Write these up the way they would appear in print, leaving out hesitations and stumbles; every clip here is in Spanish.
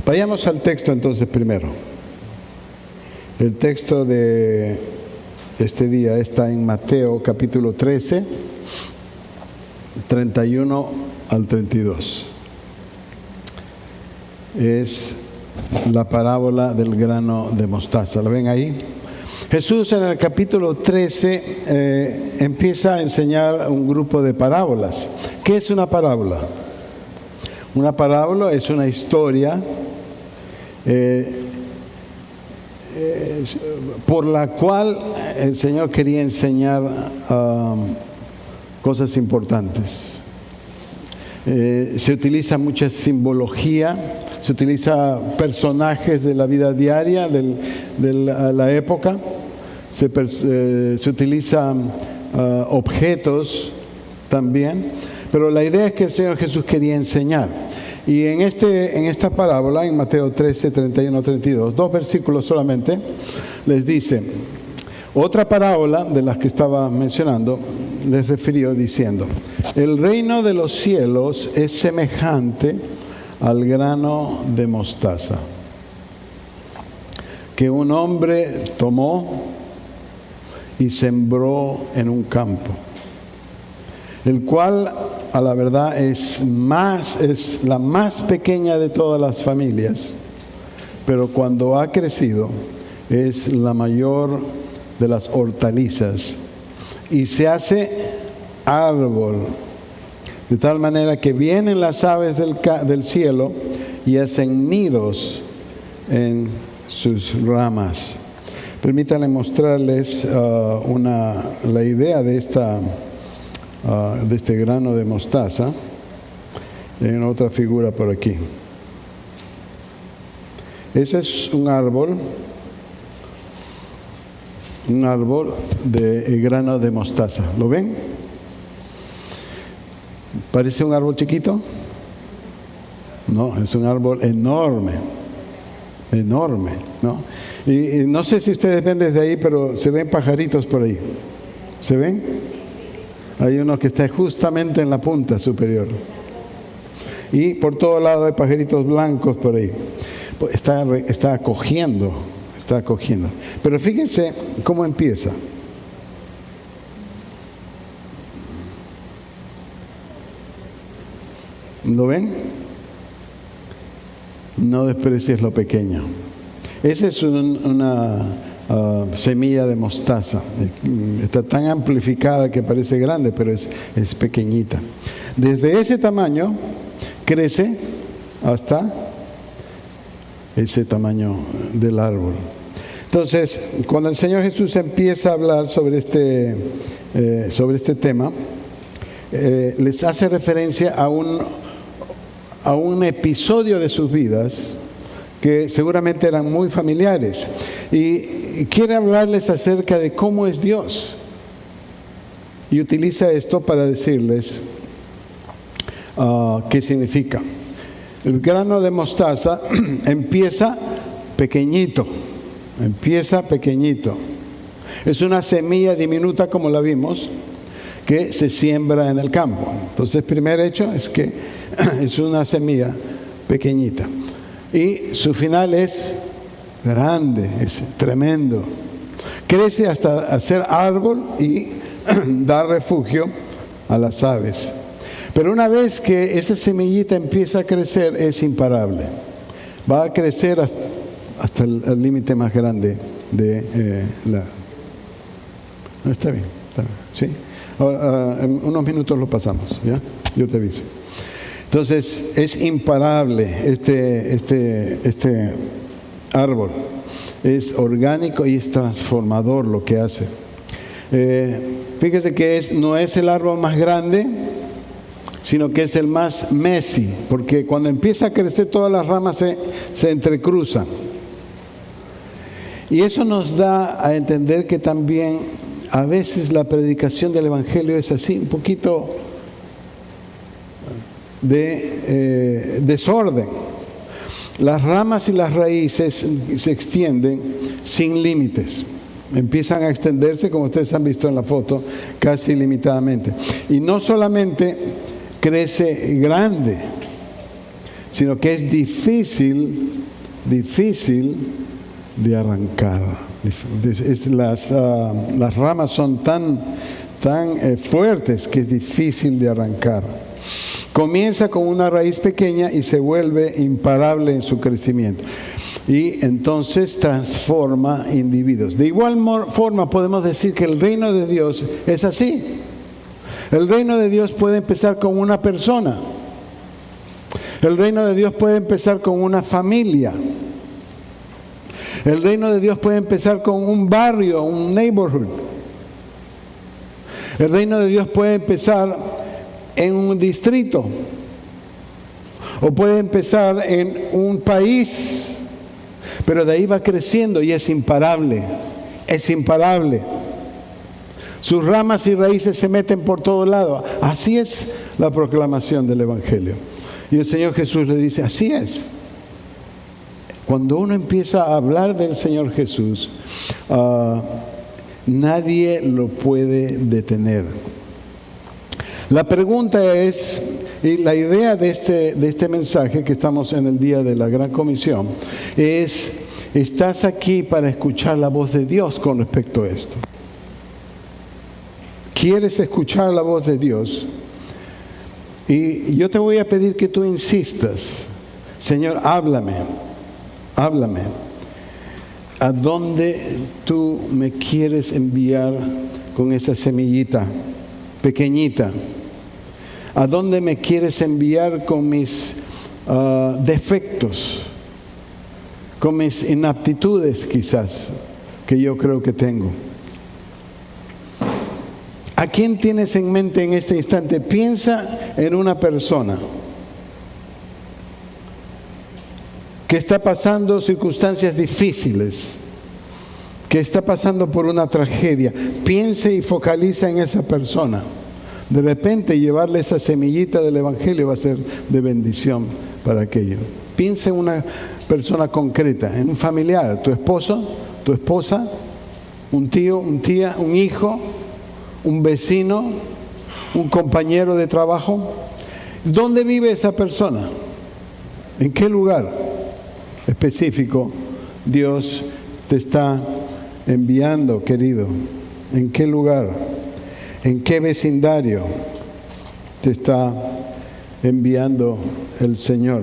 Vayamos al texto entonces primero. El texto de este día está en Mateo capítulo 13, 31 al 32. Es la parábola del grano de mostaza. ¿Lo ven ahí? Jesús en el capítulo 13 empieza a enseñar un grupo de parábolas. ¿Qué es una parábola? Una parábola es una historia por la cual el Señor quería enseñar cosas importantes. Se utiliza mucha simbología, se utiliza personajes de la vida diaria de la época, se utilizan objetos también, pero la idea es que el Señor Jesús quería enseñar. Y en esta parábola, en Mateo 13, 31, 32, 2 versículos solamente, les dice, otra parábola de las que estaba mencionando, les refirió diciendo, el reino de los cielos es semejante al grano de mostaza, que un hombre tomó y sembró en un campo, el cual a la verdad es la más pequeña de todas las familias, pero cuando ha crecido es la mayor de las hortalizas y se hace árbol, de tal manera que vienen las aves del cielo y hacen nidos en sus ramas. Permítanme mostrarles la idea de este grano de mostaza en otra figura por aquí. Ese es un árbol de grano de mostaza. ¿Lo ven? ¿Parece un árbol chiquito? No, es un árbol enorme, ¿no? Y no sé si ustedes ven desde ahí, pero se ven pajaritos por ahí. ¿Se ven? Hay uno que está justamente en la punta superior. Y por todo lado hay pajaritos blancos por ahí. Está acogiendo. Pero fíjense cómo empieza. ¿Lo ven? No desprecies lo pequeño. Esa es una semilla de mostaza. Está tan amplificada que parece grande, pero es pequeñita. Desde ese tamaño crece hasta ese tamaño del árbol. Entonces, cuando el Señor Jesús empieza a hablar sobre este tema, les hace referencia a un episodio de sus vidas que seguramente eran muy familiares, y quiere hablarles acerca de cómo es Dios, y utiliza esto para decirles qué significa. El grano de mostaza empieza pequeñito. Es una semilla diminuta, como la vimos, que se siembra en el campo. Entonces, el primer hecho es que es una semilla pequeñita. Y su final es grande, es tremendo. Crece hasta hacer árbol y da refugio a las aves. Pero una vez que esa semillita empieza a crecer, es imparable. Va a crecer hasta el límite más grande de la... No, está bien, ¿sí? Ahora, en unos minutos lo pasamos, ¿ya? Yo te aviso. Entonces, es imparable este árbol. Es orgánico y es transformador lo que hace. Fíjese que no es el árbol más grande, sino que es el más messy, porque cuando empieza a crecer todas las ramas se entrecruzan. Y eso nos da a entender que también a veces la predicación del Evangelio es así, un poquito de desorden. Las ramas y las raíces se extienden sin límites. Empiezan a extenderse, como ustedes han visto en la foto, casi ilimitadamente. Y no solamente crece grande, sino que es difícil difícil de arrancar. Las ramas son tan fuertes que es difícil de arrancar. Comienza con una raíz pequeña y se vuelve imparable en su crecimiento. Y entonces transforma individuos. De igual forma podemos decir que el reino de Dios es así. El reino de Dios puede empezar con una persona. El reino de Dios puede empezar con una familia. El reino de Dios puede empezar con un barrio, un neighborhood. El reino de Dios puede empezar en un distrito. O puede empezar en un país. Pero de ahí va creciendo y es imparable. Es imparable. Sus ramas y raíces se meten por todos lados. Así es la proclamación del Evangelio. Y el Señor Jesús le dice, así es. Cuando uno empieza a hablar del Señor Jesús, nadie lo puede detener. La pregunta es, y la idea de este mensaje que estamos en el día de la Gran Comisión, es, ¿estás aquí para escuchar la voz de Dios con respecto a esto? ¿Quieres escuchar la voz de Dios? Y yo te voy a pedir que tú insistas. Señor, háblame. ¿A dónde tú me quieres enviar con esa semillita pequeñita? ¿A dónde me quieres enviar con mis defectos? Con mis inaptitudes quizás, que yo creo que tengo. ¿A quién tienes en mente en este instante? Piensa en una persona que está pasando circunstancias difíciles, que está pasando por una tragedia. Piense y focaliza en esa persona. De repente llevarle esa semillita del Evangelio va a ser de bendición para aquello. Piensa en una persona concreta, en un familiar, tu esposo, tu esposa, un tío, una tía, un hijo, un vecino, un compañero de trabajo. ¿Dónde vive esa persona? ¿En qué lugar específico Dios te está enviando, querido? ¿En qué lugar? ¿En qué vecindario te está enviando el Señor?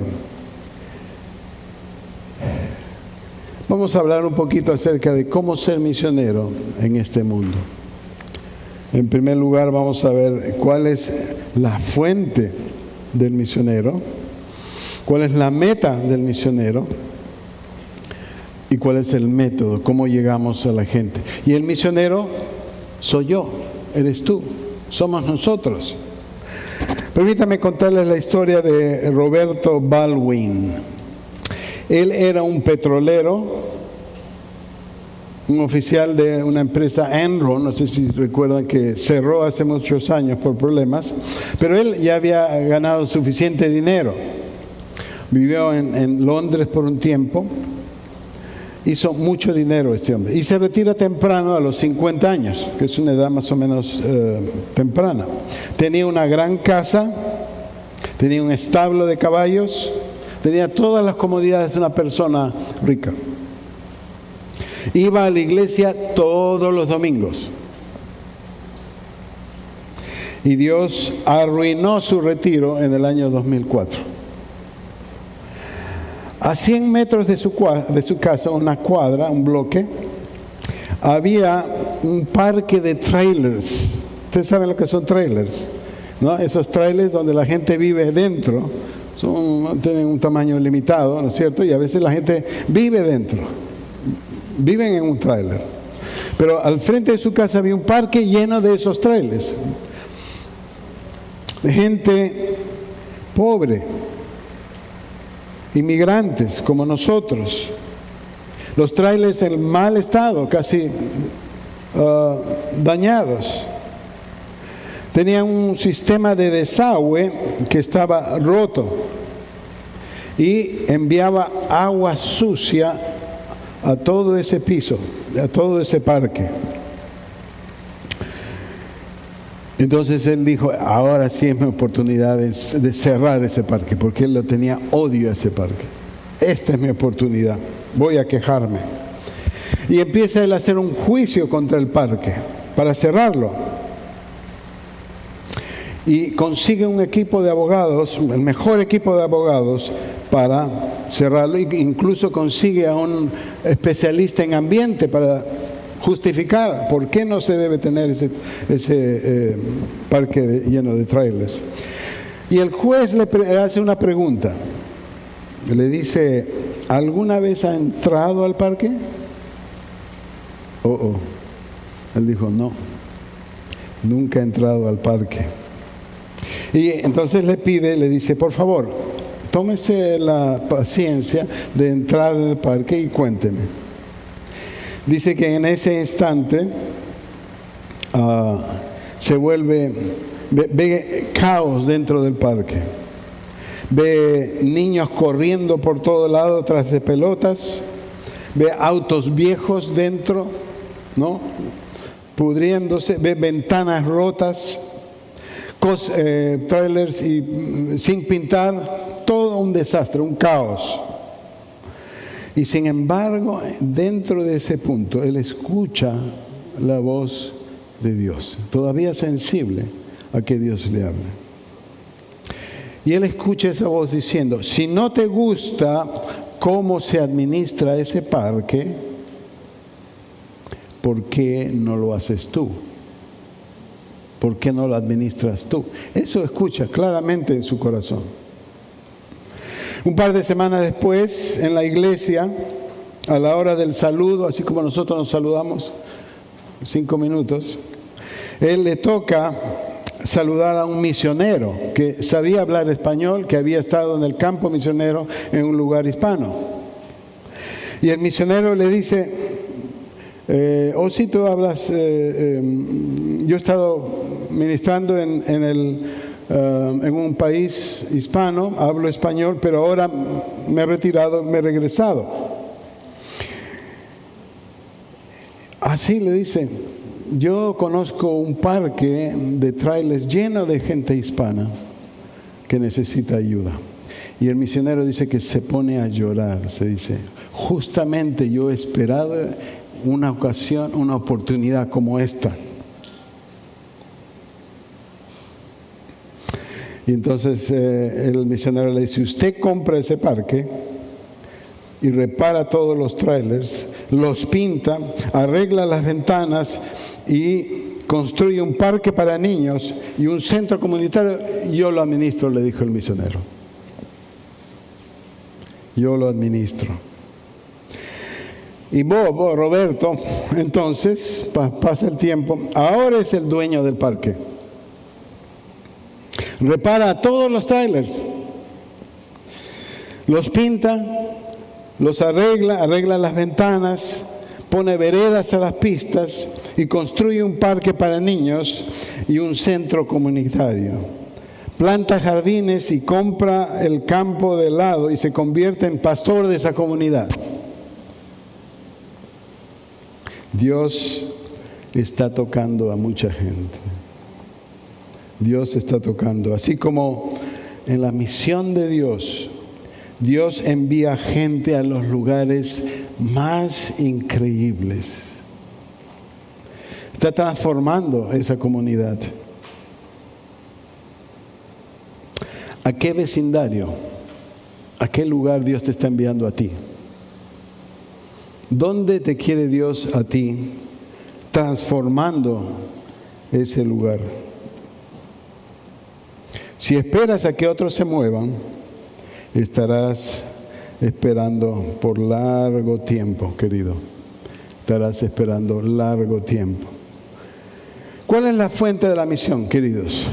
Vamos a hablar un poquito acerca de cómo ser misionero en este mundo. En primer lugar, vamos a ver cuál es la fuente del misionero, cuál es la meta del misionero y cuál es el método, cómo llegamos a la gente. Y el misionero soy yo, eres tú, somos nosotros. Permítame contarles la historia de Roberto Baldwin. Él era un petrolero, un oficial de una empresa Enron, no sé si recuerdan que cerró hace muchos años por problemas, pero él ya había ganado suficiente dinero. Vivió en Londres por un tiempo, hizo mucho dinero este hombre y se retira temprano a los 50 años, que es una edad más o menos temprana. Tenía una gran casa, tenía un establo de caballos, tenía todas las comodidades de una persona rica. Iba a la iglesia todos los domingos. Y Dios arruinó su retiro en el año 2004. A 100 metros de su casa, una cuadra, un bloque, había un parque de trailers. Ustedes saben lo que son trailers, ¿no? Esos trailers donde la gente vive dentro. Tienen un tamaño limitado, ¿no es cierto? Y a veces la gente vive dentro. Viven en un tráiler. Pero al frente de su casa había un parque lleno de esos trailers. De gente pobre. Inmigrantes como nosotros. Los trailers en mal estado, casi dañados. Tenían un sistema de desagüe que estaba roto. Y enviaba agua sucia a todo ese piso, a todo ese parque. Entonces él dijo, ahora sí es mi oportunidad de cerrar ese parque, porque él lo tenía odio a ese parque. esta es mi oportunidad, voy a quejarme. Y empieza él a hacer un juicio contra el parque para cerrarlo. Y consigue un equipo de abogados, el mejor equipo de abogados para cerrarlo. E incluso consigue a un especialista en ambiente para justificar por qué no se debe tener ese parque lleno de trailers. Y el juez le hace una pregunta. Le dice, ¿alguna vez ha entrado al parque? Él dijo, no, nunca he entrado al parque. Y entonces le dice, por favor, tómese la paciencia de entrar en el parque y cuénteme. Dice que en ese instante se ve caos dentro del parque. Ve niños corriendo por todo lado tras de pelotas. Ve autos viejos dentro, ¿no? Pudriéndose. Ve ventanas rotas. Trailers sin pintar. Todo un desastre, un caos. Y sin embargo, dentro de ese punto, él escucha la voz de Dios, todavía sensible a que Dios le hable. Y él escucha esa voz diciendo, si no te gusta cómo se administra ese parque, ¿por qué no lo haces tú? ¿Por qué no lo administras tú? Eso escucha claramente en su corazón. Un par de semanas después, en la iglesia, a la hora del saludo, así como nosotros nos saludamos, 5 minutos, él le toca saludar a un misionero que sabía hablar español, que había estado en el campo misionero en un lugar hispano. Y el misionero le dice, si tú hablas, yo he estado ministrando en un país hispano, hablo español, pero ahora me he retirado, me he regresado. Así le dice, yo conozco un parque de trailers lleno de gente hispana que necesita ayuda. Y el misionero dice que se pone a llorar, se dice, justamente yo he esperado una ocasión, una oportunidad como esta. Y entonces el misionero le dice, usted compra ese parque y repara todos los trailers, los pinta, arregla las ventanas y construye un parque para niños y un centro comunitario. Yo lo administro, le dijo el misionero. Yo lo administro. Y Roberto, entonces, pasa el tiempo, ahora es el dueño del parque. Repara todos los trailers, los pinta, los arregla las ventanas, pone veredas a las pistas y construye un parque para niños y un centro comunitario. Planta jardines y compra el campo de lado y se convierte en pastor de esa comunidad. Dios está tocando a mucha gente. Dios está tocando. Así como en la misión de Dios, Dios envía gente a los lugares más increíbles. Está transformando esa comunidad. ¿A qué vecindario? ¿A qué lugar Dios te está enviando a ti? ¿Dónde te quiere Dios a ti transformando ese lugar? Si esperas a que otros se muevan, estarás esperando por largo tiempo, querido. Estarás esperando largo tiempo. ¿Cuál es la fuente de la misión, queridos?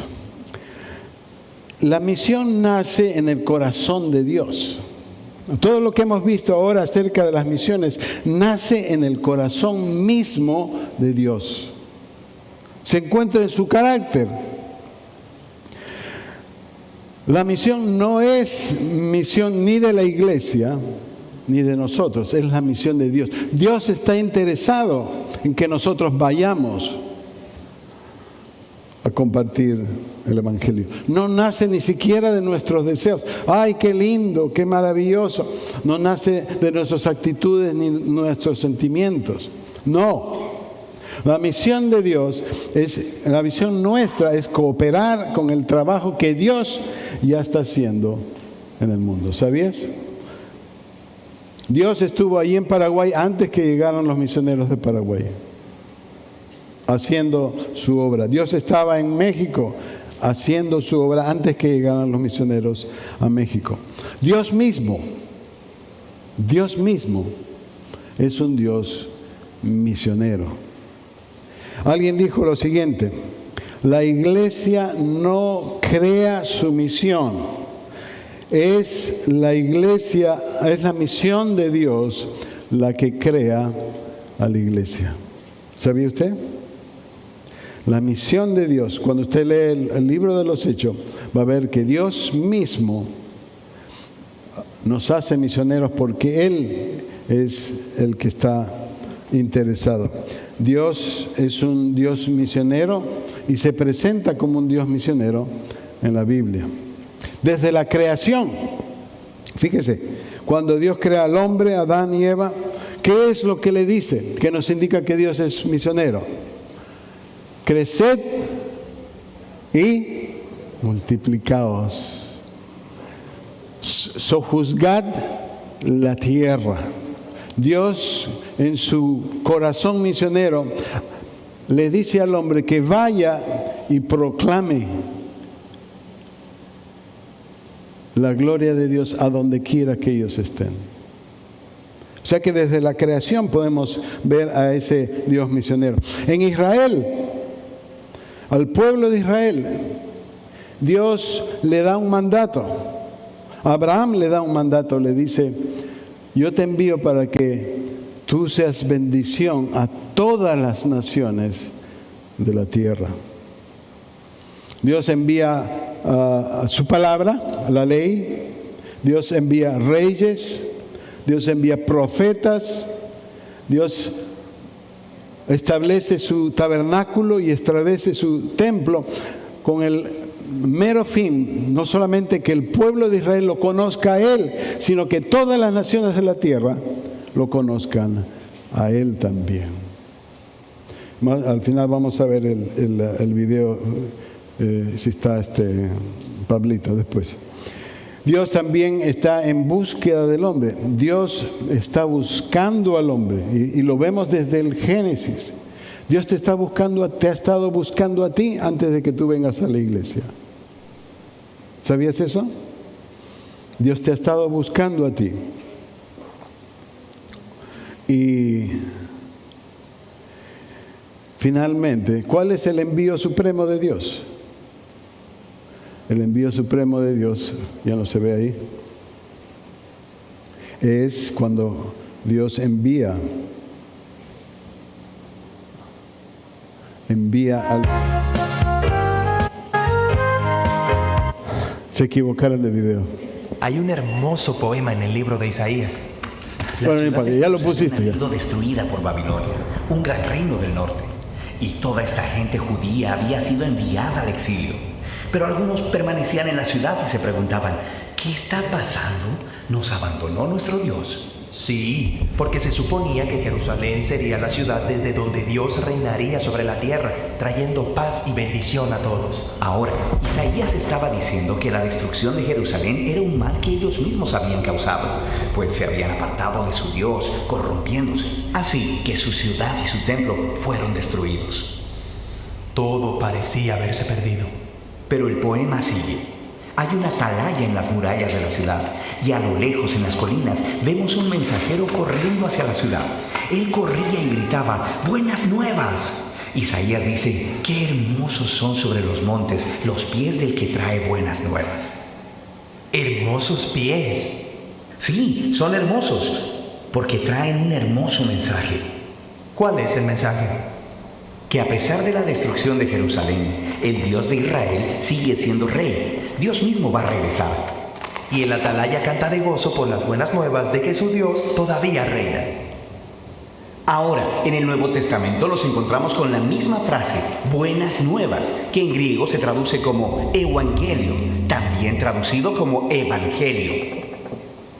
La misión nace en el corazón de Dios. Todo lo que hemos visto ahora acerca de las misiones nace en el corazón mismo de Dios. Se encuentra en su carácter. La misión no es misión ni de la iglesia ni de nosotros, es la misión de Dios. Dios está interesado en que nosotros vayamos a compartir el Evangelio. No nace ni siquiera de nuestros deseos. ¡Ay, qué lindo, qué maravilloso! No nace de nuestras actitudes ni nuestros sentimientos. No. La misión de Dios, la misión nuestra es cooperar con el trabajo que Dios ya está haciendo en el mundo. ¿Sabías? Dios estuvo allí en Paraguay antes que llegaran los misioneros de Paraguay, haciendo su obra. Dios estaba en México haciendo su obra antes que llegaran los misioneros a México. Dios mismo es un Dios misionero. Alguien dijo lo siguiente: la iglesia no crea su misión. Es la misión de Dios la que crea a la iglesia. ¿Sabía usted? La misión de Dios, cuando usted lee el libro de los Hechos, va a ver que Dios mismo nos hace misioneros porque Él es el que está interesado. Dios es un Dios misionero y se presenta como un Dios misionero en la Biblia. Desde la creación, fíjese, cuando Dios crea al hombre, Adán y Eva, ¿qué es lo que le dice? Que nos indica que Dios es misionero. Creced y multiplicaos. Sojuzgad la tierra. Dios, en su corazón misionero, le dice al hombre que vaya y proclame la gloria de Dios a donde quiera que ellos estén. O sea que desde la creación podemos ver a ese Dios misionero. En Israel, al pueblo de Israel, Dios le da un mandato. Abraham le da un mandato, le dice: yo te envío para que tú seas bendición a todas las naciones de la tierra. Dios envía su palabra, la ley. Dios envía reyes. Dios envía profetas. Dios establece su tabernáculo y establece su templo con el mero fin, no solamente que el pueblo de Israel lo conozca a Él, sino que todas las naciones de la tierra lo conozcan a Él también. Al final vamos a ver el video, si está Pablito después. Dios también está en búsqueda del hombre. Dios está buscando al hombre y lo vemos desde el Génesis. Dios te ha estado buscando a ti antes de que tú vengas a la iglesia. ¿Sabías eso? Dios te ha estado buscando a ti. Y finalmente, ¿cuál es el envío supremo de Dios? El envío supremo de Dios, ya no se ve ahí, es cuando Dios envía al... Se equivocaron de video. Hay un hermoso poema en el libro de Isaías. Bueno, ya lo pusiste. Ha sido destruida por Babilonia, un gran reino del norte. Y toda esta gente judía había sido enviada al exilio. Pero algunos permanecían en la ciudad y se preguntaban: ¿qué está pasando? ¿Nos abandonó nuestro Dios? Sí, porque se suponía que Jerusalén sería la ciudad desde donde Dios reinaría sobre la tierra, trayendo paz y bendición a todos. Ahora, Isaías estaba diciendo que la destrucción de Jerusalén era un mal que ellos mismos habían causado, pues se habían apartado de su Dios, corrompiéndose. Así que su ciudad y su templo fueron destruidos. Todo parecía haberse perdido. Pero el poema sigue. Hay una atalaya en las murallas de la ciudad, y a lo lejos en las colinas vemos un mensajero corriendo hacia la ciudad. Él corría y gritaba: ¡buenas nuevas! Isaías dice: ¡qué hermosos son sobre los montes los pies del que trae buenas nuevas! ¿Hermosos pies? Sí, son hermosos, porque traen un hermoso mensaje. ¿Cuál es el mensaje? Que a pesar de la destrucción de Jerusalén, el Dios de Israel sigue siendo rey. Dios mismo va a regresar. Y el atalaya canta de gozo por las buenas nuevas de que su Dios todavía reina. Ahora, en el Nuevo Testamento nos encontramos con la misma frase, buenas nuevas, que en griego se traduce como evangelio, también traducido como evangelio.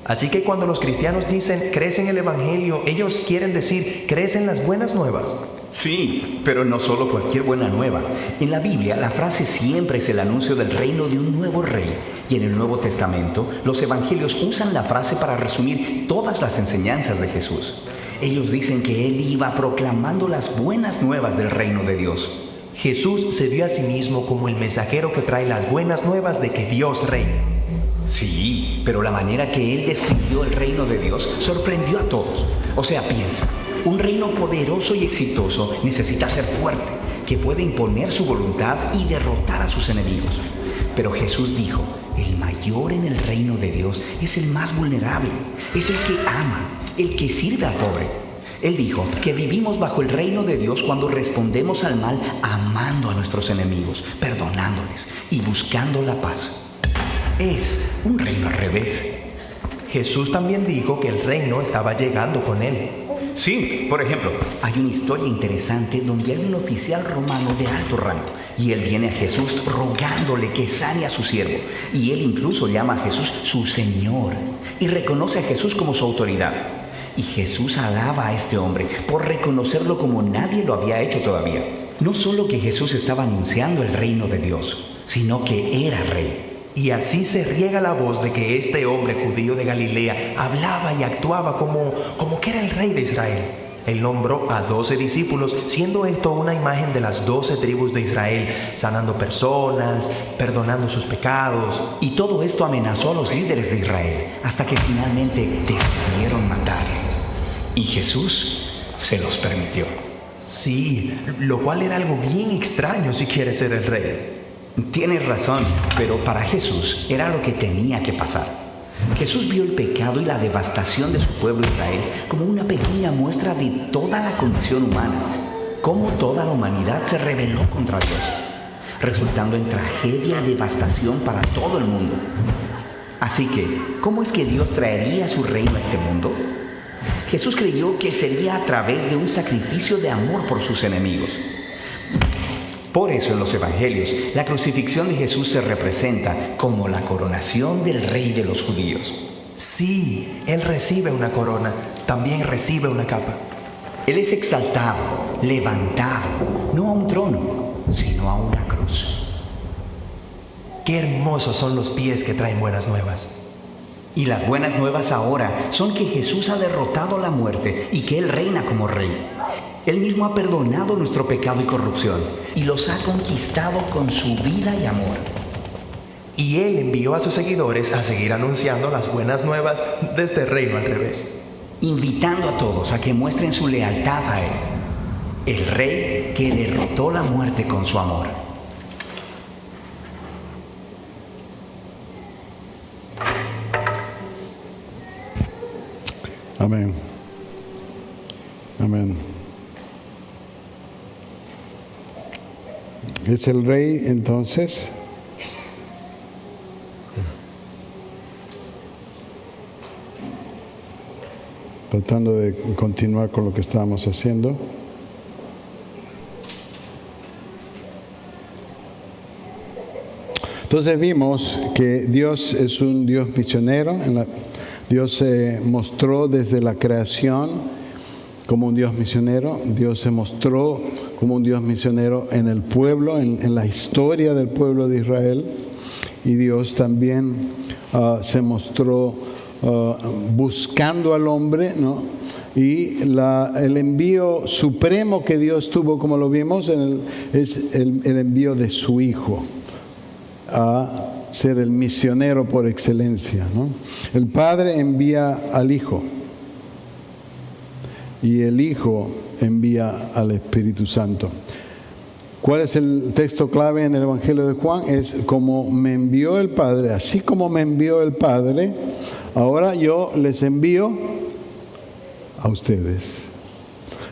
Así que cuando los cristianos dicen crees en el Evangelio, ellos quieren decir crees en las buenas nuevas. Sí, pero no solo cualquier buena nueva. En la Biblia, la frase siempre es el anuncio del reino de un nuevo rey. Y en el Nuevo Testamento, los evangelios usan la frase para resumir todas las enseñanzas de Jesús. Ellos dicen que Él iba proclamando las buenas nuevas del reino de Dios. Jesús se vio a sí mismo como el mensajero que trae las buenas nuevas de que Dios reina. Sí, pero la manera que Él describió el reino de Dios sorprendió a todos. O sea, piensa, un reino poderoso y exitoso necesita ser fuerte, que puede imponer su voluntad y derrotar a sus enemigos. Pero Jesús dijo, el mayor en el reino de Dios es el más vulnerable, es el que ama, el que sirve al pobre. Él dijo que vivimos bajo el reino de Dios cuando respondemos al mal amando a nuestros enemigos, perdonándoles y buscando la paz. Es un reino al revés. Jesús también dijo que el reino estaba llegando con Él. Sí, por ejemplo, hay una historia interesante donde hay un oficial romano de alto rango y él viene a Jesús rogándole que sane a su siervo. Y él incluso llama a Jesús su Señor y reconoce a Jesús como su autoridad. Y Jesús alaba a este hombre por reconocerlo como nadie lo había hecho todavía. No solo que Jesús estaba anunciando el reino de Dios, sino que era rey. Y así se riega la voz de que este hombre judío de Galilea hablaba y actuaba como que era el rey de Israel. Él nombró a 12 discípulos, siendo esto una imagen de las 12 tribus de Israel, sanando personas, perdonando sus pecados. Y todo esto amenazó a los líderes de Israel, hasta que finalmente decidieron matarle. Y Jesús se los permitió. Sí, lo cual era algo bien extraño si quiere ser el rey. Tienes razón, pero para Jesús era lo que tenía que pasar. Jesús vio el pecado y la devastación de su pueblo Israel como una pequeña muestra de toda la condición humana, cómo toda la humanidad se rebeló contra Dios, resultando en tragedia y devastación para todo el mundo. Así que, ¿cómo es que Dios traería su reino a este mundo? Jesús creyó que sería a través de un sacrificio de amor por sus enemigos. Por eso en los evangelios, la crucifixión de Jesús se representa como la coronación del rey de los judíos. Sí, Él recibe una corona, también recibe una capa. Él es exaltado, levantado, no a un trono, sino a una cruz. Qué hermosos son los pies que traen buenas nuevas. Y las buenas nuevas ahora son que Jesús ha derrotado la muerte y que Él reina como rey. Él mismo ha perdonado nuestro pecado y corrupción y los ha conquistado con su vida y amor. Y Él envió a sus seguidores a seguir anunciando las buenas nuevas de este reino al revés, invitando a todos a que muestren su lealtad a Él, el Rey que derrotó la muerte con su amor. Amén. Amén. Es el rey entonces. Tratando de continuar con lo que estábamos haciendo. Entonces vimos que Dios es un Dios misionero. Dios se mostró desde la creación como un Dios misionero. Dios se mostró como un Dios misionero en el pueblo, en la historia del pueblo de Israel. Y Dios también se mostró buscando al hombre, ¿no? Y el envío supremo que Dios tuvo, como lo vimos, es el envío de su Hijo a ser el misionero por excelencia, ¿no? El Padre envía al Hijo y el Hijo envía al Espíritu Santo. ¿Cuál es el texto clave en el Evangelio de Juan? Es como me envió el Padre, así como me envió el Padre, ahora yo les envío a ustedes.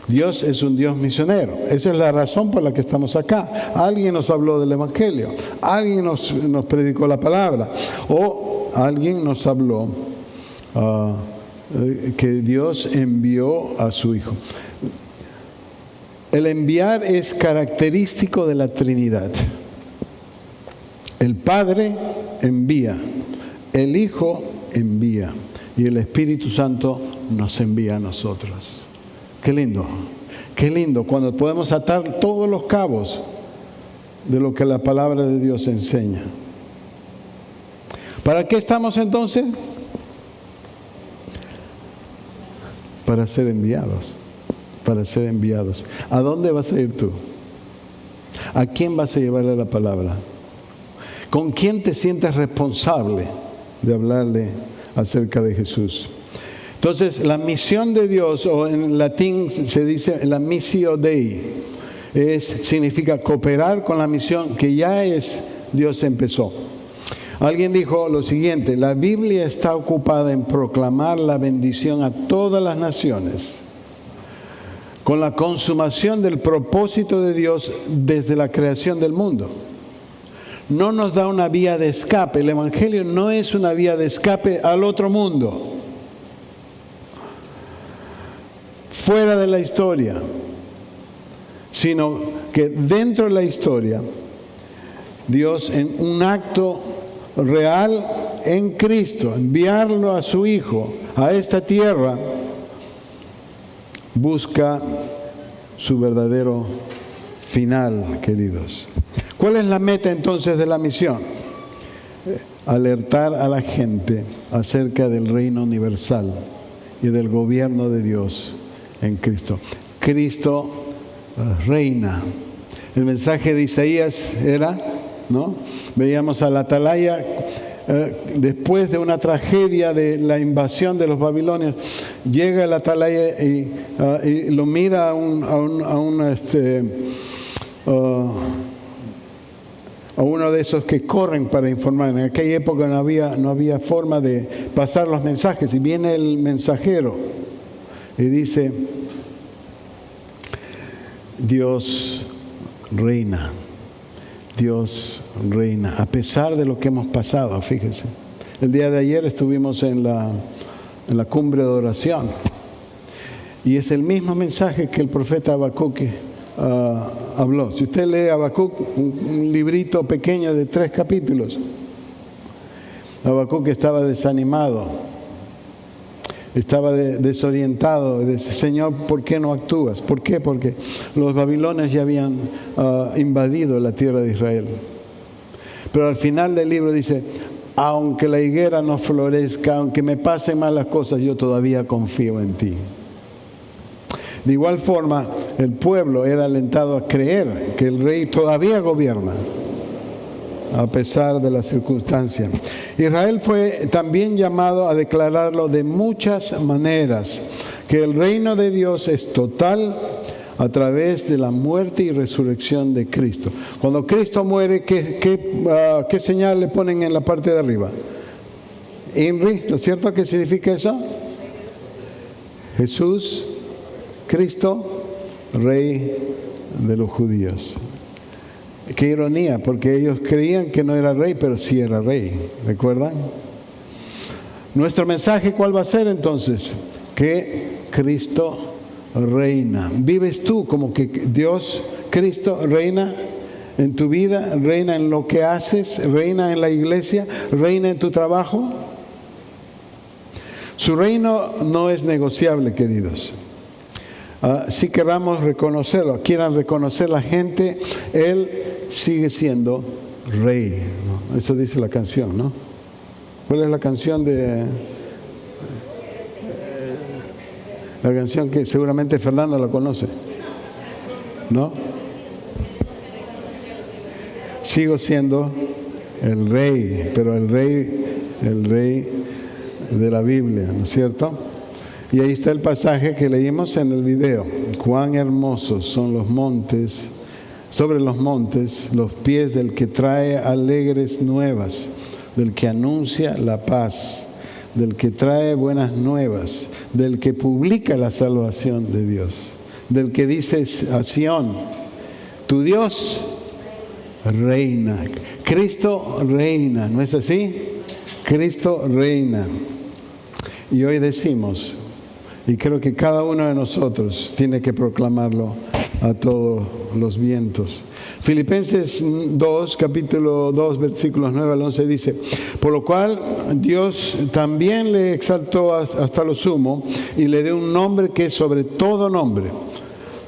Dios es un Dios misionero. Esa es la razón por la que estamos acá. Alguien nos habló del Evangelio, alguien nos predicó la palabra, o alguien nos habló que Dios envió a su Hijo. El enviar es característico de la Trinidad. El Padre envía, el Hijo envía y el Espíritu Santo nos envía a nosotros. Qué lindo cuando podemos atar todos los cabos de lo que la palabra de Dios enseña. ¿Para qué estamos entonces? Para ser enviados. Para ser enviados. ¿A dónde vas a ir tú? ¿A quién vas a llevarle la palabra? ¿Con quién te sientes responsable de hablarle acerca de Jesús? Entonces, la misión de Dios, o en latín se dice la missio Dei, significa cooperar con la misión que ya Dios empezó. Alguien dijo lo siguiente: la Biblia está ocupada en proclamar la bendición a todas las naciones, con la consumación del propósito de Dios desde la creación del mundo. No nos da una vía de escape. El Evangelio no es una vía de escape al otro mundo, fuera de la historia, sino que dentro de la historia, Dios, en un acto real en Cristo, enviarlo a su Hijo a esta tierra, busca su verdadero final, queridos. ¿Cuál es la meta entonces de la misión? Alertar a la gente acerca del reino universal y del gobierno de Dios en Cristo. Cristo reina. El mensaje de Isaías era, ¿no? Veíamos a la atalaya después de una tragedia de la invasión de los babilonios. Llega el atalaya y lo mira a uno de esos que corren para informar. En aquella época no había forma de pasar los mensajes. Y viene el mensajero y dice: Dios reina. Dios reina. A pesar de lo que hemos pasado, fíjense. El día de ayer estuvimos en la cumbre de oración. Y es el mismo mensaje que el profeta Habacuc habló. Si usted lee Habacuc, un librito pequeño de 3 capítulos, Habacuc estaba desanimado, estaba desorientado. Dice: Señor, ¿por qué no actúas? ¿Por qué? Porque los babilonios ya habían invadido la tierra de Israel. Pero al final del libro dice: aunque la higuera no florezca, aunque me pasen malas cosas, yo todavía confío en ti. De igual forma, el pueblo era alentado a creer que el rey todavía gobierna, a pesar de las circunstancias. Israel fue también llamado a declararlo de muchas maneras, que el reino de Dios es total a través de la muerte y resurrección de Cristo. Cuando Cristo muere, ¿qué señal le ponen en la parte de arriba? INRI, ¿no es cierto? ¿Qué significa eso? Jesús, Cristo, Rey de los judíos. Qué ironía, porque ellos creían que no era rey, pero sí era rey. ¿Recuerdan? Nuestro mensaje, ¿cuál va a ser entonces? Que Cristo reina. ¿Vives tú como que Dios, Cristo, reina en tu vida? ¿Reina en lo que haces? ¿Reina en la iglesia? ¿Reina en tu trabajo? Su reino no es negociable, queridos. Si queramos reconocerlo, quieran reconocer la gente, Él sigue siendo rey, ¿no? Eso dice la canción, ¿no? ¿Cuál es la canción la canción que seguramente Fernando la conoce? ¿No? Sigo siendo el rey, pero el rey de la Biblia, ¿no es cierto? Y ahí está el pasaje que leímos en el video. Cuán hermosos son los montes, sobre los montes, los pies del que trae alegres nuevas, del que anuncia la paz, del que trae buenas nuevas, del que publica la salvación de Dios, del que dice a Sión: tu Dios reina. Cristo reina, ¿no es así? Cristo reina. Y hoy decimos, y creo que cada uno de nosotros tiene que proclamarlo a todos los vientos. Filipenses 2, capítulo 2, versículos 9 al 11 dice: por lo cual Dios también le exaltó hasta lo sumo y le dio un nombre que es sobre todo nombre,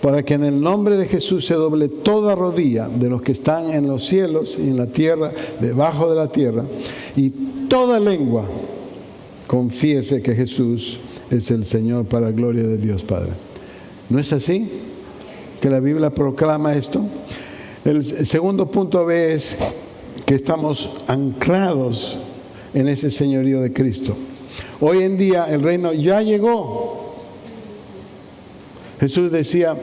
para que en el nombre de Jesús se doble toda rodilla de los que están en los cielos y en la tierra, debajo de la tierra, y toda lengua confiese que Jesús es el Señor, para gloria de Dios Padre. ¿No es así que la Biblia proclama esto? El segundo punto B es que estamos anclados en ese señorío de Cristo. Hoy en día el reino ya llegó. Jesús decía,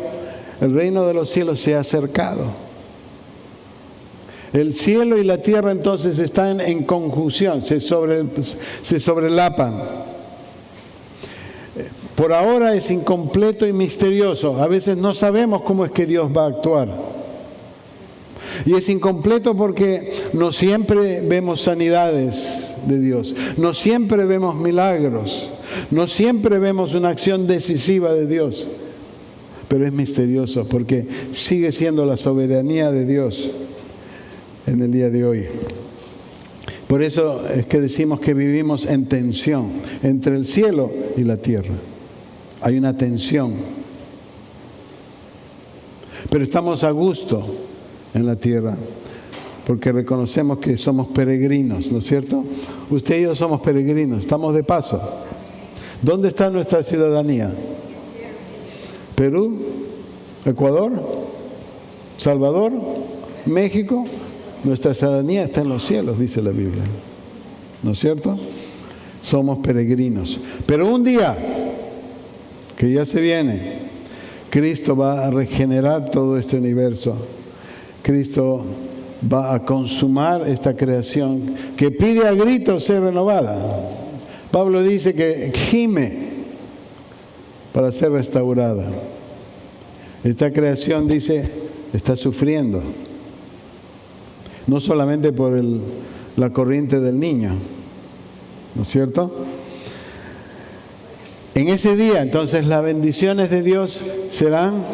el reino de los cielos se ha acercado. El cielo y la tierra entonces están en conjunción, se sobrelapan. Por ahora es incompleto y misterioso. A veces no sabemos cómo es que Dios va a actuar. Y es incompleto porque no siempre vemos sanidades de Dios, no siempre vemos milagros, no siempre vemos una acción decisiva de Dios. Pero es misterioso porque sigue siendo la soberanía de Dios en el día de hoy. Por eso es que decimos que vivimos en tensión entre el cielo y la tierra. Hay una tensión. Pero estamos a gusto en la tierra, porque reconocemos que somos peregrinos, ¿no es cierto? Usted y yo somos peregrinos, estamos de paso. ¿Dónde está nuestra ciudadanía? ¿Perú? ¿Ecuador? ¿Salvador? ¿México? Nuestra ciudadanía está en los cielos, dice la Biblia, ¿no es cierto? Somos peregrinos. Pero un día, que ya se viene, Cristo va a regenerar todo este universo. Cristo va a consumar esta creación que pide a gritos ser renovada. Pablo dice que gime para ser restaurada. Esta creación, dice, está sufriendo. No solamente por la corriente del niño, ¿no es cierto? En ese día, entonces, las bendiciones de Dios serán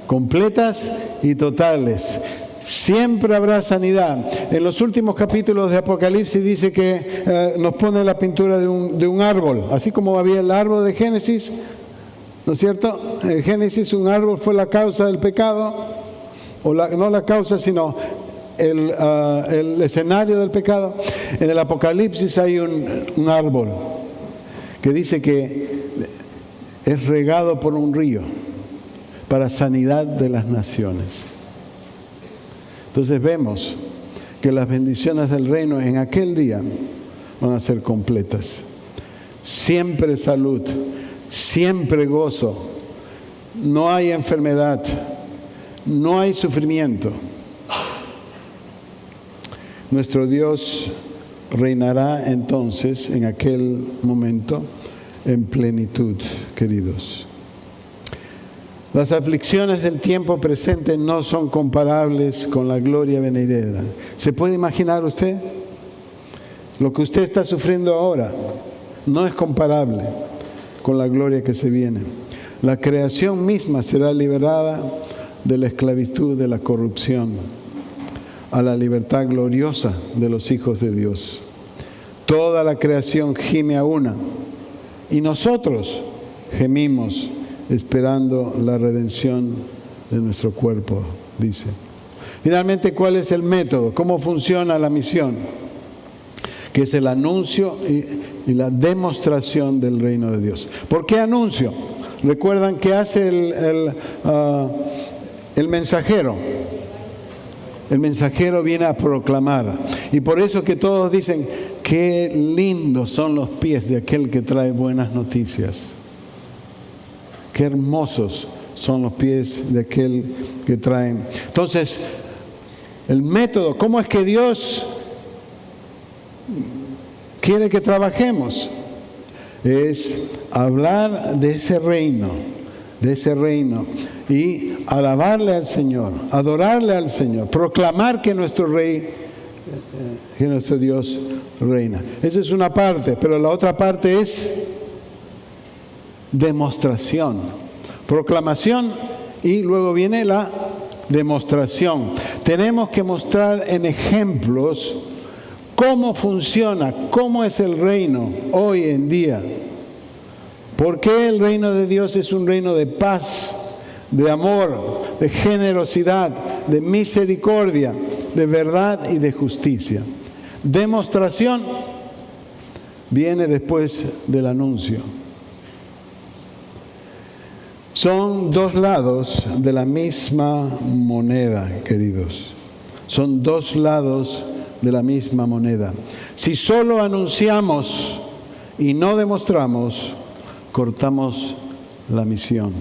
completas y totales. Siempre habrá sanidad. En los últimos capítulos de Apocalipsis dice que nos pone la pintura de un árbol, así como había el árbol de Génesis, ¿no es cierto? En Génesis un árbol fue la causa del pecado, no la causa, sino el escenario del pecado. En el Apocalipsis hay un árbol que dice que es regado por un río para sanidad de las naciones. Entonces vemos que las bendiciones del reino en aquel día van a ser completas. Siempre salud, siempre gozo, no hay enfermedad, no hay sufrimiento. Nuestro Dios reinará entonces en aquel momento en plenitud, queridos. Las aflicciones del tiempo presente no son comparables con la gloria venidera. ¿Se puede imaginar usted? Lo que usted está sufriendo ahora no es comparable con la gloria que se viene. La creación misma será liberada de la esclavitud, de la corrupción, a la libertad gloriosa de los hijos de Dios. Toda la creación gime a una, y nosotros gemimos esperando la redención de nuestro cuerpo, dice. Finalmente, ¿cuál es el método? ¿Cómo funciona la misión? Que es el anuncio y la demostración del reino de Dios. ¿Por qué anuncio? ¿Recuerdan qué hace el mensajero? El mensajero viene a proclamar. Y por eso que todos dicen, qué lindos son los pies de aquel que trae buenas noticias. Qué hermosos son los pies de aquel que traen. Entonces, el método, ¿cómo es que Dios quiere que trabajemos? Es hablar de ese reino y alabarle al Señor, adorarle al Señor, proclamar que nuestro Rey, que nuestro Dios reina. Esa es una parte, pero la otra parte es demostración. Proclamación y luego viene la demostración. Tenemos que mostrar en ejemplos cómo funciona, cómo es el reino hoy en día. ¿Por qué el reino de Dios es un reino de paz, de amor, de generosidad, de misericordia, de verdad y de justicia? Demostración viene después del anuncio. Son dos lados de la misma moneda, queridos. Son dos lados de la misma moneda. Si solo anunciamos y no demostramos, cortamos la misión.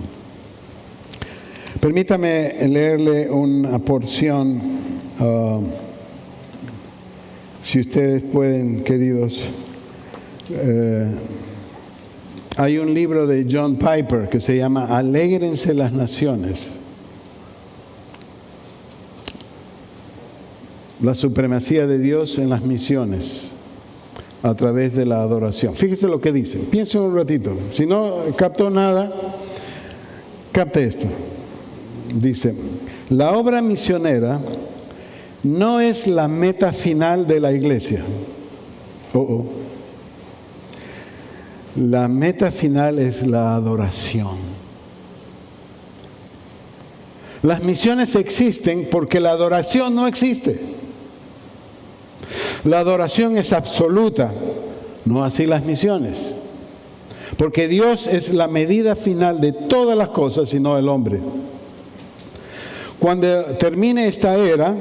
Permítame leerle una porción, si ustedes pueden, queridos. Hay un libro de John Piper que se llama Alégrense las Naciones. La supremacía de Dios en las misiones a través de la adoración. Fíjese lo que dice. Piense un ratito. Si no captó nada, capte esto. Dice, la obra misionera no es la meta final de la iglesia. La meta final es la adoración. Las misiones existen porque la adoración no existe. La adoración es absoluta, no así las misiones. Porque Dios es la medida final de todas las cosas y no el hombre. Cuando termine esta era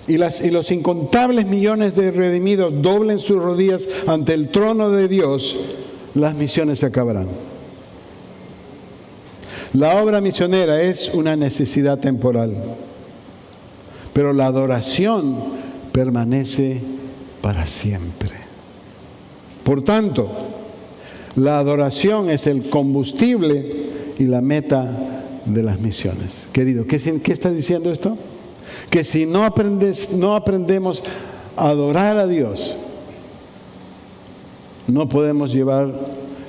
y los incontables millones de redimidos doblen sus rodillas ante el trono de Dios, las misiones se acabarán. La obra misionera es una necesidad temporal, pero la adoración permanece para siempre. Por tanto, la adoración es el combustible y la meta de las misiones. Querido, ¿qué está diciendo esto? Que si no aprendemos a adorar a Dios, no podemos llevar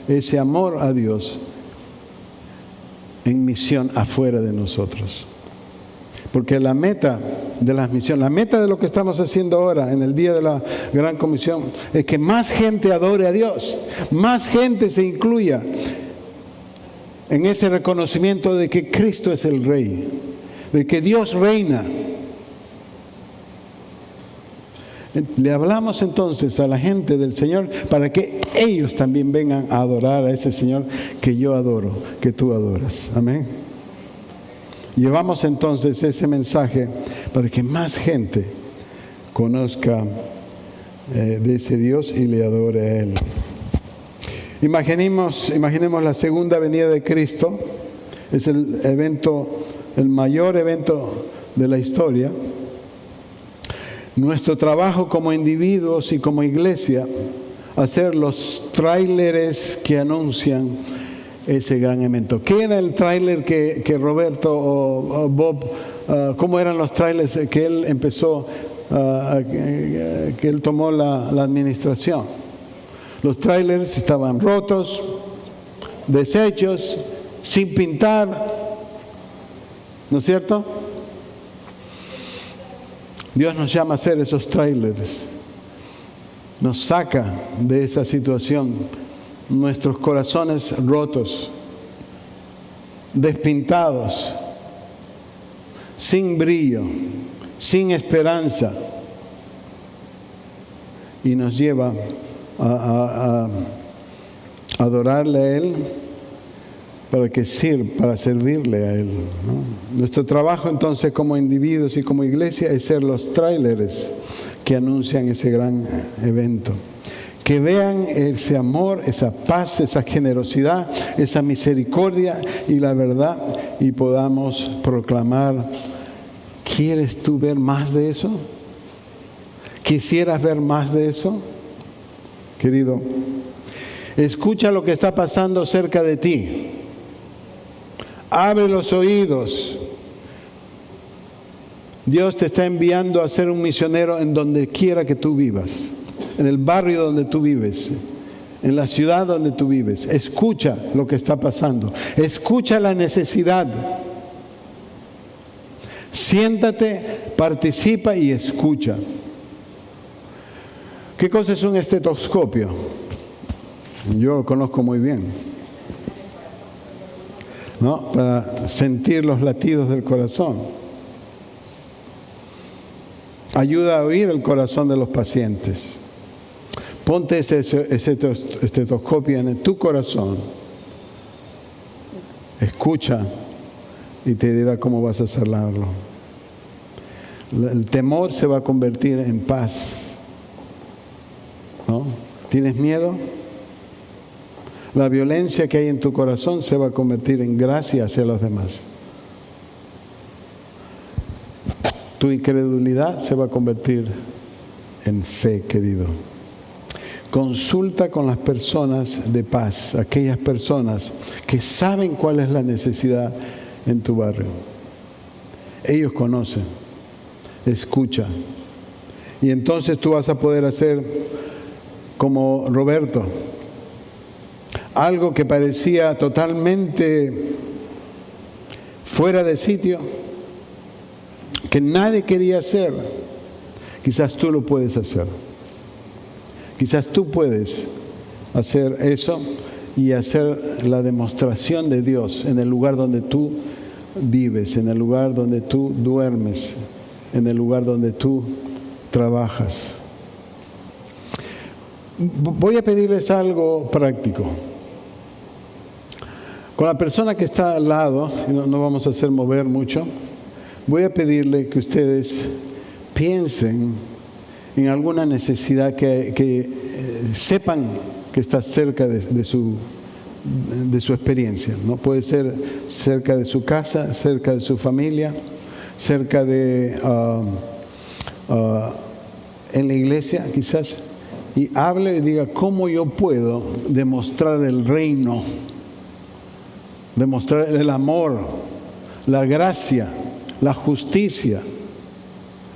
ese amor a Dios en misión afuera de nosotros. Porque la meta de las misiones, la meta de lo que estamos haciendo ahora en el día de la Gran Comisión, es que más gente adore a Dios, más gente se incluya en ese reconocimiento de que Cristo es el Rey, de que Dios reina. Le hablamos entonces a la gente del Señor para que ellos también vengan a adorar a ese Señor que yo adoro, que tú adoras. Amén. Llevamos entonces ese mensaje para que más gente conozca de ese Dios y le adore a Él. Imaginemos la segunda venida de Cristo. Es el mayor evento de la historia. Nuestro trabajo como individuos y como iglesia, hacer los tráileres que anuncian ese gran evento. ¿Qué era el tráiler que Roberto o Bob, cómo eran los tráilers que él empezó, que él tomó la administración? Los tráilers estaban rotos, deshechos, sin pintar, ¿no es cierto? Dios nos llama a hacer esos tráilers. Nos saca de esa situación, nuestros corazones rotos, despintados, sin brillo, sin esperanza, y nos lleva a adorarle a Él para servirle a Él, ¿no? Nuestro trabajo entonces como individuos y como iglesia es ser los tráileres que anuncian ese gran evento. Que vean ese amor, esa paz, esa generosidad, esa misericordia y la verdad, y podamos proclamar: ¿quieres tú ver más de eso? ¿Quisieras ver más de eso? Querido, escucha lo que está pasando cerca de ti. Abre los oídos. Dios te está enviando a ser un misionero en donde quiera que tú vivas, en el barrio donde tú vives, en la ciudad donde tú vives. Escucha lo que está pasando. Escucha la necesidad. Siéntate, participa y escucha. ¿Qué cosa es un estetoscopio? Yo lo conozco muy bien, ¿no? Para sentir los latidos del corazón. Ayuda a oír el corazón de los pacientes. Ponte ese estetoscopio en tu corazón. Escucha y te dirá cómo vas a sanarlo. El temor se va a convertir en paz, ¿no? ¿Tienes miedo? La violencia que hay en tu corazón se va a convertir en gracia hacia los demás. Tu incredulidad se va a convertir en fe, querido. Consulta con las personas de paz, aquellas personas que saben cuál es la necesidad en tu barrio. Ellos conocen. Escucha. Y entonces tú vas a poder hacer como Roberto. Algo que parecía totalmente fuera de sitio, que nadie quería hacer, quizás tú lo puedes hacer. Quizás tú puedes hacer eso y hacer la demostración de Dios en el lugar donde tú vives, en el lugar donde tú duermes, en el lugar donde tú trabajas. Voy a pedirles algo práctico. Con la persona que está al lado, no vamos a hacer mover mucho, voy a pedirle que ustedes piensen en alguna necesidad que sepan que está cerca de su experiencia, ¿no? Puede ser cerca de su casa, cerca de su familia, cerca de en la iglesia quizás, y hable y diga cómo yo puedo demostrar el reino, demostrar el amor, la gracia, la justicia,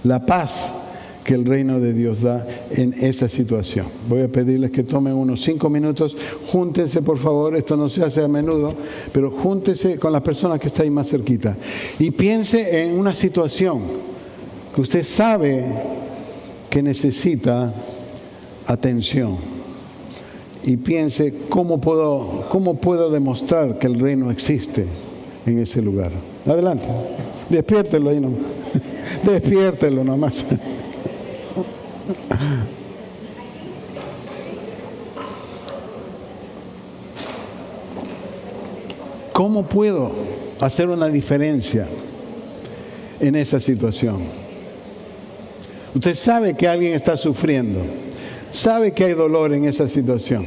la paz que el reino de Dios da en esa situación. Voy a pedirles que tomen unos 5 minutos, júntense por favor, esto no se hace a menudo, pero júntense con la persona que está ahí más cerquita y piense en una situación que usted sabe que necesita atención. Y piense cómo puedo demostrar que el reino existe en ese lugar. Adelante, despiértelo ahí nomás. Despiértelo nomás. ¿Cómo puedo hacer una diferencia en esa situación? Usted sabe que alguien está sufriendo. Sabe que hay dolor en esa situación.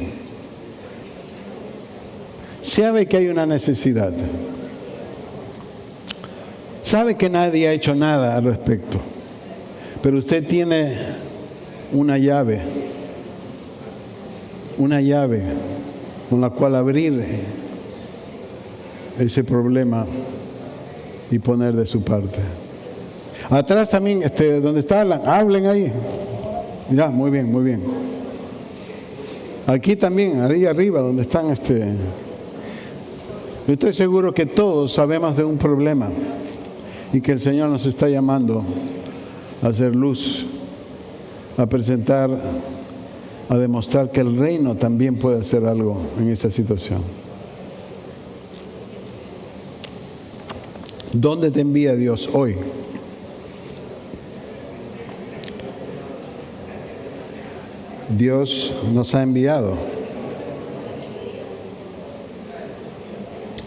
Sabe que hay una necesidad. Sabe que nadie ha hecho nada al respecto. Pero usted tiene una llave con la cual abrir ese problema y poner de su parte. Atrás también, donde está, hablen ahí. Ya, muy bien, muy bien. Aquí también, ahí arriba, donde están Yo estoy seguro que todos sabemos de un problema y que el Señor nos está llamando a hacer luz, a presentar, a demostrar que el reino también puede hacer algo en esa situación. ¿Dónde te envía Dios hoy? Dios nos ha enviado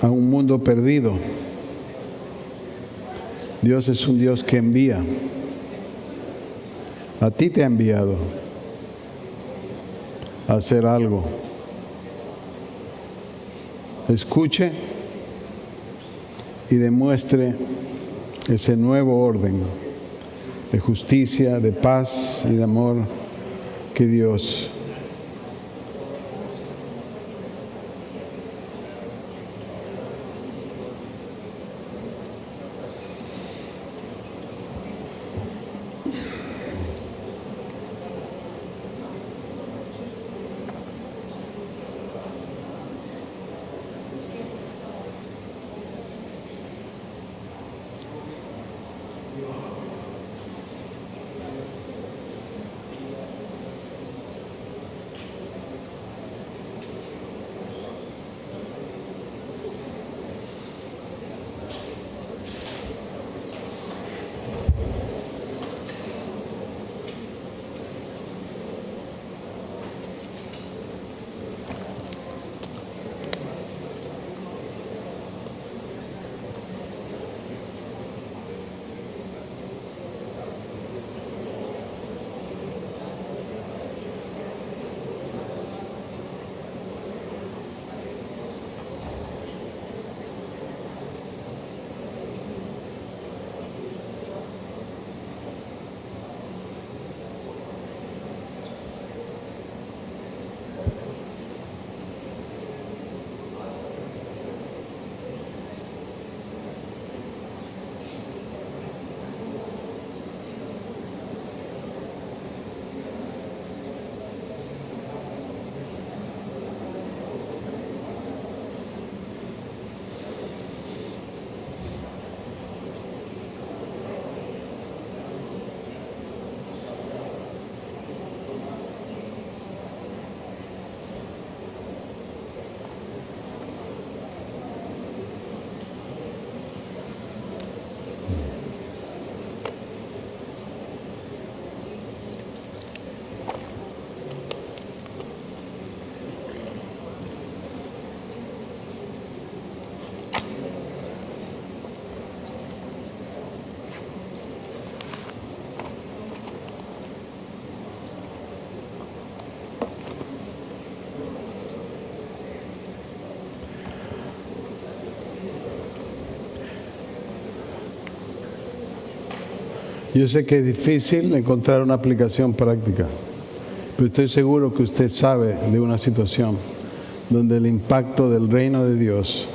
a un mundo perdido. Dios es un Dios que envía. A ti te ha enviado a hacer algo. Escuche y demuestre ese nuevo orden de justicia, de paz y de amor que Dios Yo sé que es difícil encontrar una aplicación práctica, pero estoy seguro que usted sabe de una situación donde el impacto del reino de Dios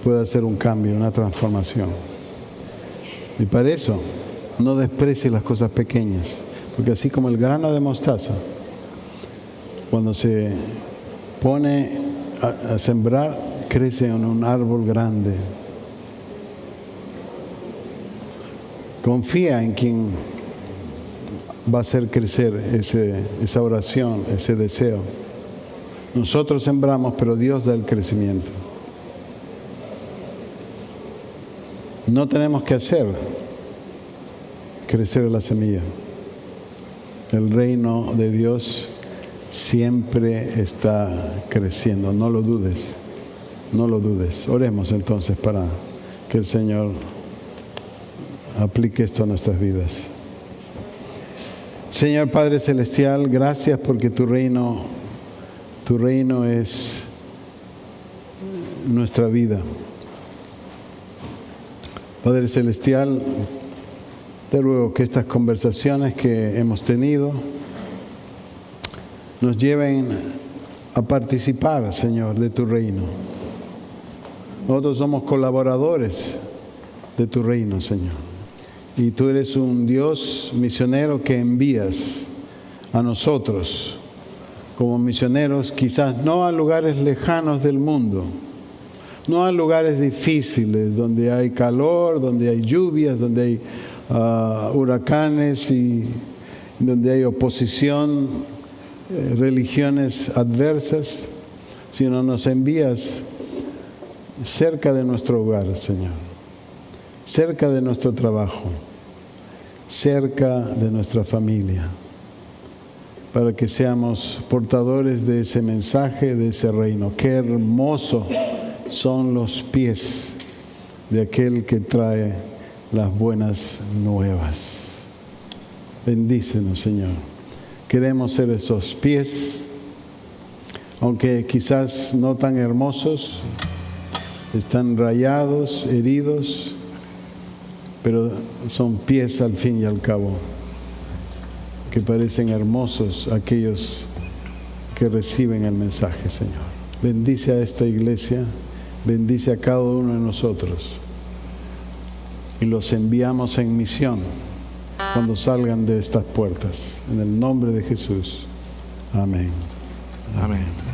puede hacer un cambio, una transformación. Y para eso, no desprecie las cosas pequeñas, porque así como el grano de mostaza, cuando se pone a sembrar, crece en un árbol grande. Confía en quien va a hacer crecer esa oración, ese deseo. Nosotros sembramos, pero Dios da el crecimiento. No tenemos que hacer crecer la semilla. El reino de Dios siempre está creciendo. No lo dudes. No lo dudes. Oremos entonces para que el Señor aplique esto a nuestras vidas. Señor Padre Celestial, gracias porque tu reino es nuestra vida. Padre Celestial, te ruego que estas conversaciones que hemos tenido nos lleven a participar, Señor, de tu reino. Nosotros somos colaboradores de tu reino, Señor. Y tú eres un Dios misionero que envías a nosotros como misioneros, quizás no a lugares lejanos del mundo, no a lugares difíciles, donde hay calor, donde hay lluvias, donde hay huracanes y donde hay oposición, religiones adversas, sino nos envías cerca de nuestro hogar, Señor, cerca de nuestro trabajo, cerca de nuestra familia, para que seamos portadores de ese mensaje, de ese reino. Qué hermoso son los pies de aquel que trae las buenas nuevas. Bendícenos, Señor. Queremos ser esos pies, aunque quizás no tan hermosos, están rayados, heridos, pero son pies al fin y al cabo, que parecen hermosos aquellos que reciben el mensaje, Señor. Bendice a esta iglesia, bendice a cada uno de nosotros y los enviamos en misión cuando salgan de estas puertas. En el nombre de Jesús. Amén. Amén.